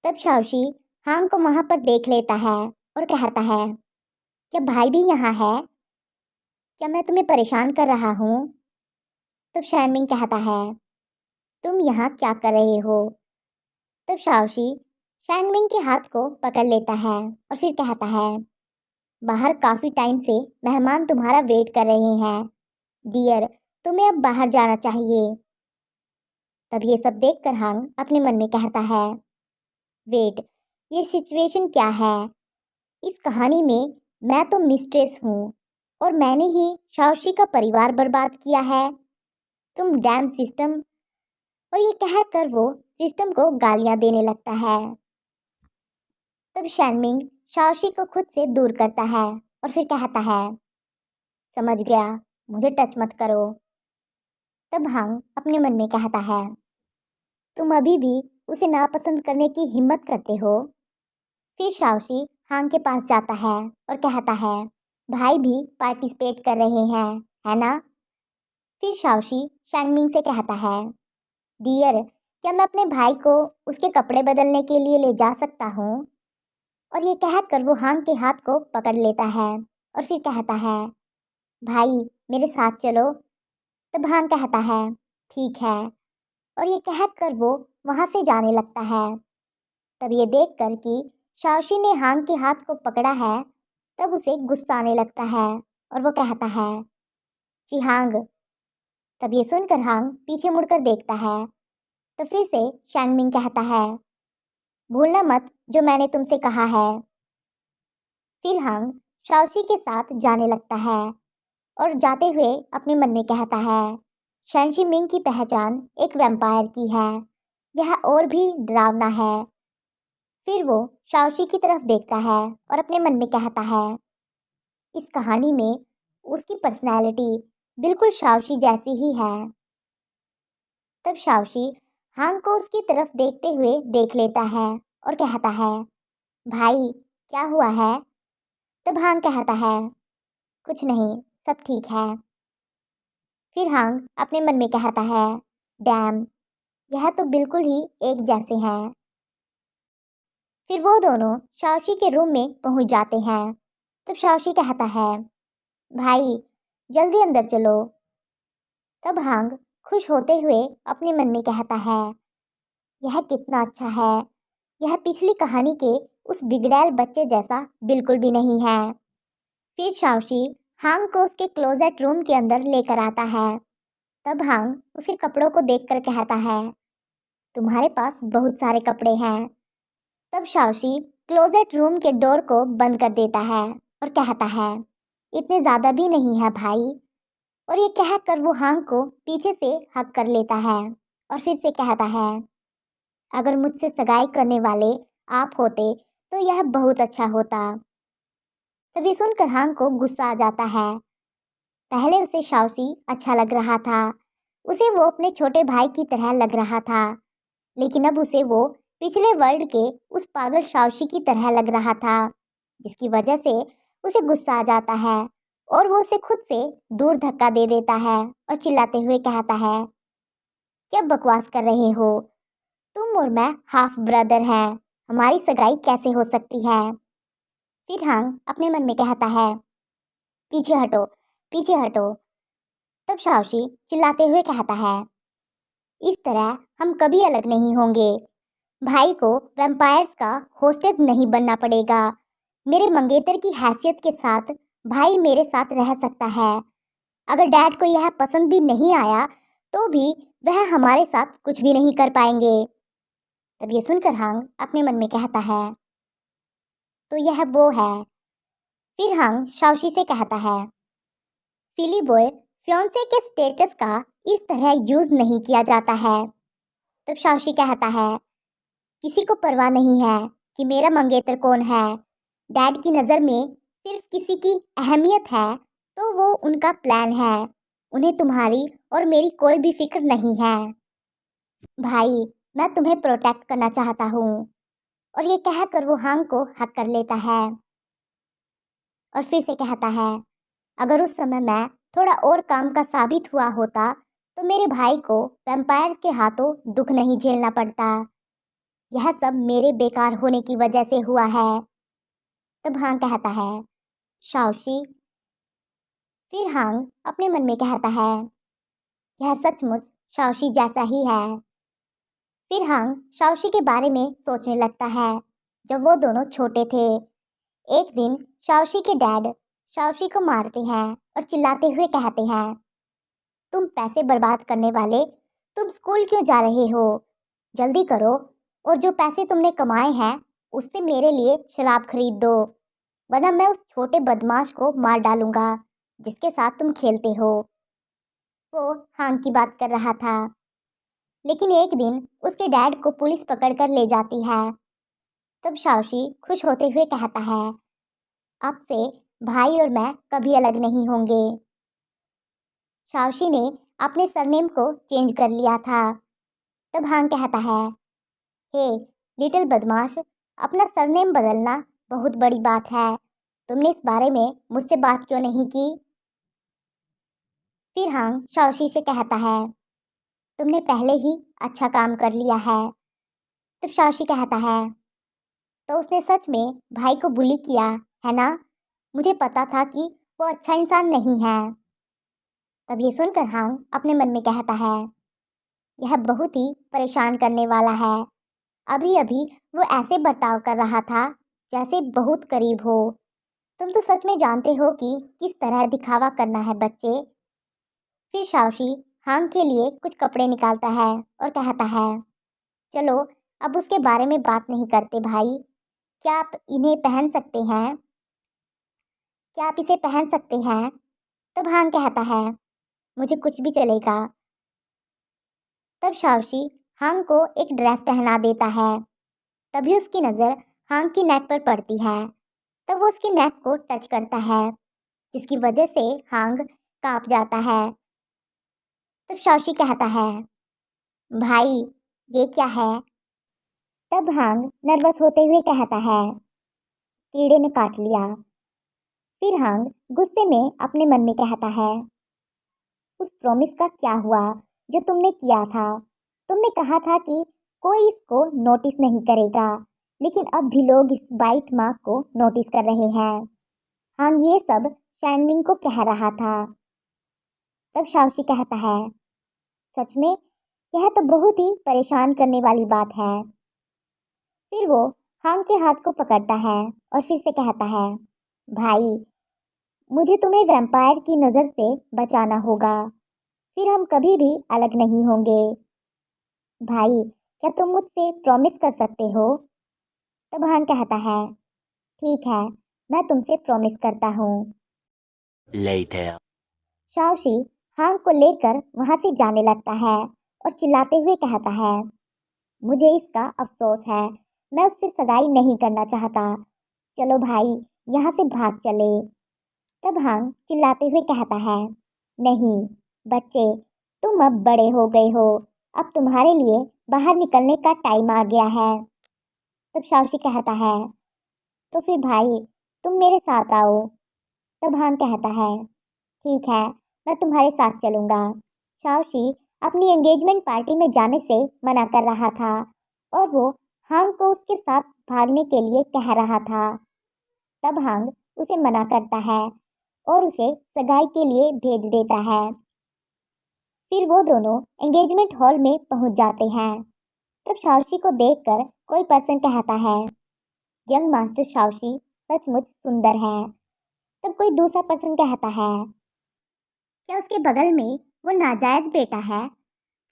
तब शाओशी हांग को वहां पर देख लेता है और कहता है, क्या भाई भी यहाँ है? क्या मैं तुम्हें परेशान कर रहा हूँ? तब शैनमिंग कहता है, तुम यहाँ क्या कर रहे हो? तब शाओशी शैनमिंग के हाथ को पकड़ लेता है और फिर कहता है, बाहर काफी टाइम से मेहमान तुम्हारा वेट कर रहे हैं डियर, तुम्हें अब बाहर जाना चाहिए। तब ये सब देखकर हांग अपने मन में कहता है, वेट, ये सिचुएशन क्या है? इस कहानी में मैं तो मिस्ट्रेस हूँ और मैंने ही शाओशी का परिवार बर्बाद किया है। तुम डैम सिस्टम। और ये कहकर वो सिस्टम को गालियां देने लगता है। तब शैनमिंग शाओशी को खुद से दूर करता है और फिर कहता है, समझ गया, मुझे टच मत करो। तब हांग अपने मन में कहता है, तुम अभी भी उसे नापसंद करने की हिम्मत करते हो? फिर शाओशी हांग के पास जाता है और कहता है, भाई भी पार्टिसिपेट कर रहे हैं, है ना? फिर शाओशी शैनमिंग से कहता है, डियर, क्या मैं अपने भाई को उसके कपड़े बदलने के लिए ले जा सकता हूँ? और ये कहकर वो हांग के हाथ को पकड़ लेता है और फिर कहता है, भाई मेरे साथ चलो। तब हांग कहता है, ठीक है। और ये कहकर वो वहां से जाने लगता है। तब ये देखकर कि शाओशी ने हांग के हाथ को पकड़ा है, तब उसे गुस्सा आने लगता है और वो कहता है, कि हांग। तब ये सुनकर हांग पीछे मुड़कर देखता है। तो फिर से शैंगमिंग कहता है, भूलना मत जो मैंने तुमसे कहा है। फिर हांग शाओशी के साथ जाने लगता है और जाते हुए अपने मन में कहता है, शैनशी मिंग की पहचान एक वैम्पायर की है, यह और भी डरावना है। फिर वो शाओशी की तरफ देखता है और अपने मन में कहता है, इस कहानी में उसकी पर्सनैलिटी बिल्कुल शाओशी जैसी ही है। तब शाओशी हांग को उसकी तरफ देखते हुए देख लेता है और कहता है, भाई क्या हुआ है? तब हांग कहता है, कुछ नहीं, सब ठीक है। फिर हांग अपने मन में कहता है, डैम, यह तो बिल्कुल ही एक जैसे हैं। फिर वो दोनों शाओशी के रूम में पहुंच जाते हैं। तब शाओशी कहता है, भाई जल्दी अंदर चलो। तब हांग खुश होते हुए अपने मन में कहता है, यह कितना अच्छा है, यह पिछली कहानी के उस बिगड़ैल बच्चे जैसा बिल्कुल भी नहीं है। फिर शाओशी हांग को उसके क्लोजेट रूम के अंदर लेकर आता है। तब हांग उसके कपड़ों को देखकर कहता है, तुम्हारे पास बहुत सारे कपड़े हैं। तब शाओशी क्लोजेट रूम के डोर को बंद कर देता है और कहता है, इतने ज़्यादा भी नहीं है भाई। और ये कहकर वो हांग को पीछे से हक कर लेता है और फिर से कहता है, अगर मुझसे सगाई करने वाले आप होते तो यह बहुत अच्छा होता। तभी सुनकर हांग को गुस्सा आ जाता है। पहले उसे शाओशी अच्छा लग रहा था, उसे वो अपने छोटे भाई की तरह लग रहा था, लेकिन अब उसे वो पिछले वर्ल्ड के उस पागल शाओशी की तरह लग रहा था, जिसकी वजह से उसे गुस्सा आ जाता है और वो उसे खुद से दूर धक्का दे देता है और चिल्लाते हुए कहता है, क्या बकवास कर रहे हो? तुम और मैं हाफ ब्रदर हैं, हमारी सगाई कैसे हो सकती है? फिर हांग अपने मन में कहता है, पीछे हटो, पीछे हटो। तब शाओशी चिल्लाते हुए कहता है, इस तरह हम कभी अलग नहीं होंगे। भाई को वैम्पायर्स का होस्टेस नहीं बनना पड़ेगा। मेरे मंगेतर की हैसियत के साथ भाई मेरे साथ रह सकता है। अगर डैड को यह पसंद भी नहीं आया तो भी वह हमारे साथ कुछ भी नहीं कर पाएंगे। तब ये सुनकर हांग अपने मन में कहता है, तो यह वो है। फिर हांग शाओशी से कहता है, सिली बॉय, फियांसे के स्टेटस का इस तरह यूज नहीं किया जाता है। तब शाओशी कहता है, किसी को परवाह नहीं है कि मेरा मंगेतर कौन है। डैड की नज़र में सिर्फ किसी की अहमियत है तो वो उनका प्लान है, उन्हें तुम्हारी और मेरी कोई भी फिक्र नहीं है। भाई मैं तुम्हें प्रोटेक्ट करना चाहता हूँ। और ये कहकर वो हांग को हक कर लेता है और फिर से कहता है, अगर उस समय मैं थोड़ा और काम का साबित हुआ होता तो मेरे भाई को वैम्पायर के हाथों दुख नहीं झेलना पड़ता। यह सब मेरे बेकार होने की वजह से हुआ है। तब हांग कहता है, शाओशी। फिर हांग अपने मन में कहता है, यह सचमुच शाओशी जैसा ही है। फिर हांग शाओशी के बारे में सोचने लगता है जब वो दोनों छोटे थे। एक दिन शाओशी के डैड शाओशी को मारते हैं और चिल्लाते हुए कहते हैं, तुम पैसे बर्बाद करने वाले, तुम स्कूल क्यों जा रहे हो? जल्दी करो और जो पैसे तुमने कमाए हैं उससे मेरे लिए शराब खरीद दो, वरना मैं उस छोटे बदमाश को मार डालूंगा जिसके साथ तुम खेलते हो। वो हांग की बात कर रहा था, लेकिन एक दिन उसके डैड को पुलिस पकड़ कर ले जाती है। तब शाओशी खुश होते हुए कहता है, अब से भाई और मैं कभी अलग नहीं होंगे। शाओशी ने अपने सरनेम को चेंज कर लिया था। तब हांग कहता है, हे लिटिल बदमाश, अपना सरनेम बदलना बहुत बड़ी बात है। तुमने इस बारे में मुझसे बात क्यों नहीं की? फिर हांग शाओशी से कहता है, तुमने पहले ही अच्छा काम कर लिया है। तब शाओशी कहता है, तो उसने सच में भाई को बुली किया है ना? मुझे पता था कि वो अच्छा इंसान नहीं है। तब ये सुनकर हांग अपने मन में कहता है, यह बहुत ही परेशान करने वाला है। अभी अभी वो ऐसे बर्ताव कर रहा था जैसे बहुत करीब हो। तुम तो सच में जानते हो कि किस तरह दिखावा करना है बच्चे। फिर शाओशी हांग के लिए कुछ कपड़े निकालता है और कहता है, चलो अब उसके बारे में बात नहीं करते भाई। क्या आप इन्हें पहन सकते हैं? क्या आप इसे पहन सकते हैं? तब हांग कहता है, मुझे कुछ भी चलेगा। तब शाओशी हांग को एक ड्रेस पहना देता है। तभी उसकी नज़र हांग की नेक पर पड़ती है। तब वो उसकी नेक को टच करता है, जिसकी वजह से हांग कांप जाता है। तब शाओशी कहता है, भाई ये क्या है? तब हांग नर्वस होते हुए कहता है, कीड़े ने काट लिया। फिर हांग गुस्से में अपने मन में कहता है, उस प्रॉमिस का क्या हुआ जो तुमने किया था? तुमने कहा था कि कोई इसको नोटिस नहीं करेगा, लेकिन अब भी लोग इस बाइट मार्क को नोटिस कर रहे हैं। हांग ये सब शैनमिंग को कह रहा था। तब शाओशी कहता है, सच में यह तो बहुत ही परेशान करने वाली बात है। फिर वो हांग के हाथ को पकड़ता है और फिर से कहता है, भाई मुझे तुम्हें वैम्पायर की नज़र से बचाना होगा, फिर हम कभी भी अलग नहीं होंगे। भाई क्या तुम मुझसे प्रॉमिस कर सकते हो? तब हांग कहता है, ठीक है, मैं तुमसे प्रॉमिस करता हूँ। Later. शाओशी हांग को लेकर वहां से जाने लगता है और चिल्लाते हुए कहता है, मुझे इसका अफसोस है, मैं उससे सगाई नहीं करना चाहता। चलो भाई यहाँ से भाग चले। तब हांग चिल्लाते हुए कहता है, नहीं बच्चे, तुम अब बड़े हो गए हो, अब तुम्हारे लिए बाहर निकलने का टाइम आ गया है। तब शाओशी कहता है, तो फिर भाई तुम मेरे साथ आओ। तब हांग कहता है, ठीक है, मैं तुम्हारे साथ चलूंगा। शाओशी अपनी एंगेजमेंट पार्टी में जाने से मना कर रहा था और वो हांग को उसके साथ भागने के लिए कह रहा था। तब हांग उसे मना करता है और उसे सगाई के लिए भेज देता है। फिर वो दोनों एंगेजमेंट हॉल में पहुंच जाते हैं। तब शाओशी को देखकर कोई पर्सन कहता है, यंग मास्टर शाओशी सचमुच सुंदर है। तब कोई दूसरा पर्सन कहता है, क्या उसके बगल में वो नाजायज बेटा है?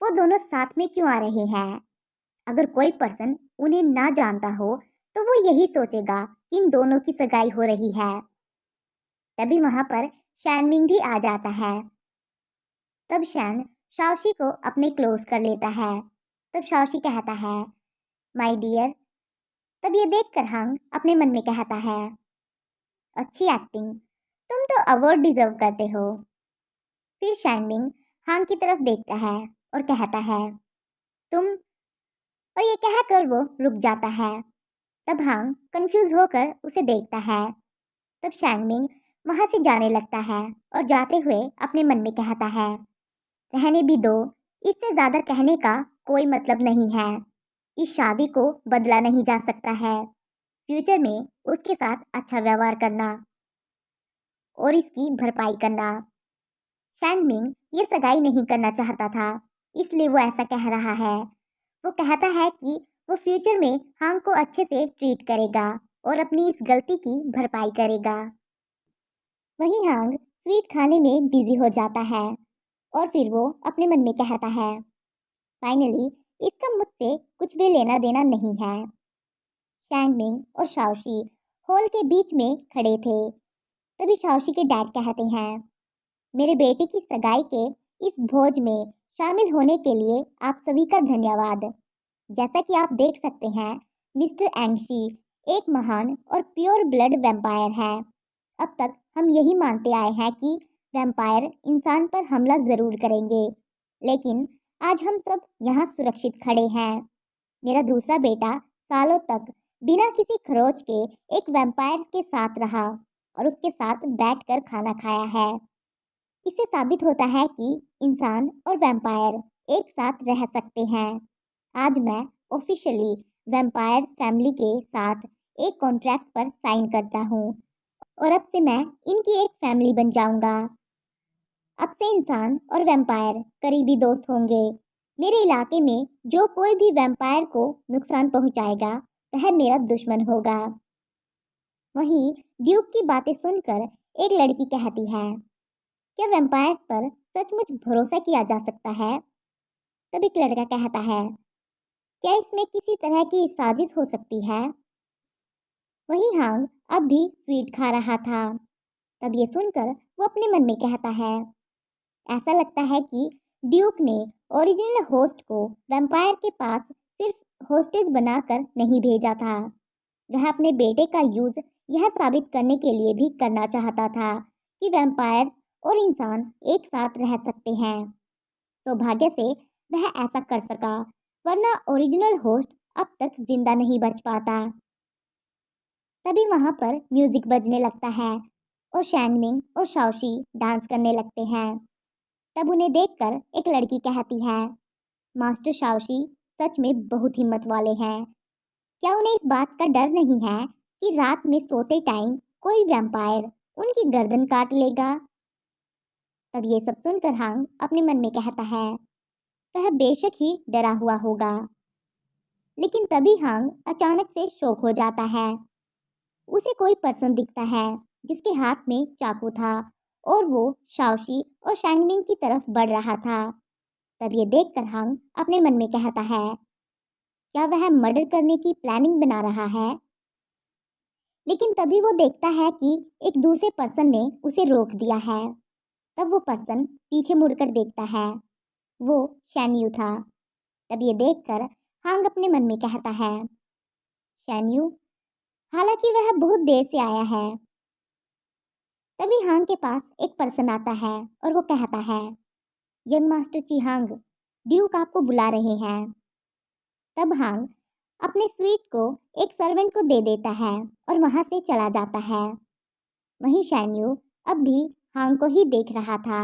वो दोनों साथ में क्यों आ रहे हैं? अगर कोई पर्सन उन्हें ना जानता हो तो वो यही सोचेगा कि इन दोनों की सगाई हो रही है। तभी वहां पर शैनमिंग भी आ जाता है। तब शैन शाओशी को अपने क्लोज कर लेता है। तब शाओशी कहता है, माय डियर। तब ये देखकर हंग अपने मन में कहता है, अच्छी एक्टिंग, तुम तो अवार्ड डिजर्व करते हो। फिर शैनमिंग हांग की तरफ देखता है और कहता है, तुम, और ये कहकर वो रुक जाता है। तब हांग कंफ्यूज होकर उसे देखता है। तब शैनमिंग वहां से जाने लगता है और जाते हुए अपने मन में कहता है, रहने भी दो, इससे ज्यादा कहने का कोई मतलब नहीं है। इस शादी को बदला नहीं जा सकता है। फ्यूचर में उसके साथ अच्छा व्यवहार करना और इसकी भरपाई करना। शैनमिंग ये सगाई नहीं करना चाहता था, इसलिए वो ऐसा कह रहा है। वो कहता है कि वो फ्यूचर में हांग को अच्छे से ट्रीट करेगा और अपनी इस गलती की भरपाई करेगा। वहीं हांग स्वीट खाने में बिजी हो जाता है और फिर वो अपने मन में कहता है, फाइनली इसका मुझसे कुछ भी लेना देना नहीं है। शैनमिंग और शाओशी हॉल के बीच में खड़े थे। तभी शाओशी के डैड कहते हैं, मेरे बेटे की सगाई के इस भोज में शामिल होने के लिए आप सभी का धन्यवाद। जैसा कि आप देख सकते हैं, मिस्टर एंगशी एक महान और प्योर ब्लड वैम्पायर है। अब तक हम यही मानते आए हैं कि वैम्पायर इंसान पर हमला जरूर करेंगे, लेकिन आज हम सब यहाँ सुरक्षित खड़े हैं। मेरा दूसरा बेटा सालों तक बिना किसी खरोच के एक वैम्पायर के साथ रहा और उसके साथ बैठकर खाना खाया है। इससे साबित होता है कि इंसान और वैम्पायर एक साथ रह सकते हैं। आज मैं ऑफिशियली वैम्पायर फैमिली के साथ एक कॉन्ट्रैक्ट पर साइन करता हूँ और अब से मैं इनकी एक फैमिली बन जाऊंगा। अब से इंसान और वैम्पायर करीबी दोस्त होंगे। मेरे इलाके में जो कोई भी वैम्पायर को नुकसान पहुंचाएगा वह मेरा दुश्मन होगा। वहीं ड्यूक की बातें सुनकर एक लड़की कहती है, क्या वैम्पायर्स पर सचमुच भरोसा किया जा सकता है? तब एक लड़का कहता है, क्या इसमें किसी तरह की साजिश हो सकती है? वहीं हांग अब भी स्वीट खा रहा था। तब ये सुनकर वो अपने मन में कहता है, ऐसा लगता है कि ड्यूक ने ओरिजिनल होस्ट को वैम्पायर के पास सिर्फ होस्टेज बनाकर नहीं भेजा था। वह अपने बेटे का यूज यह साबित करने के लिए भी करना चाहता था कि वैम्पायर्स और इंसान एक साथ रह सकते हैं। सौभाग्य से वह ऐसा कर सका, वरना ओरिजिनल होस्ट अब तक जिंदा नहीं बच पाता। तभी वहां पर म्यूजिक बजने लगता है और शैनमिंग और शाओशी डांस करने लगते हैं। तब उन्हें देखकर एक लड़की कहती है, मास्टर शाओशी सच में बहुत हिम्मत वाले हैं। क्या उन्हें इस बात का डर नहीं है कि रात में सोते टाइम कोई वैम्पायर उनकी गर्दन काट लेगा? तब ये सब सुनकर हांग अपने मन में कहता है, वह बेशक ही डरा हुआ होगा। लेकिन तभी हांग अचानक से शॉक हो जाता है। उसे कोई पर्सन दिखता है जिसके हाथ में चाकू था और वो शाओशी और शैंगमिंग की तरफ बढ़ रहा था। तब ये देखकर हांग अपने मन में कहता है, क्या वह मर्डर करने की प्लानिंग बना रहा है? लेकिन तभी वो देखता है कि एक दूसरे पर्सन ने उसे रोक दिया है। तब वो पर्सन पीछे मुड़कर देखता है, वो शैन्यू था। तब ये देखकर हांग अपने मन में कहता है, शैन्यू, हालांकि वह बहुत देर से आया है। तभी हांग के पास एक पर्सन आता है और वो कहता है, यंग मास्टर चिहांग, ड्यूक आपको बुला रहे हैं। तब हांग अपने स्वीट को एक सर्वेंट को दे देता है और वहां से चला जाता है। वहीं शैन्यू अब भी हांग को ही देख रहा था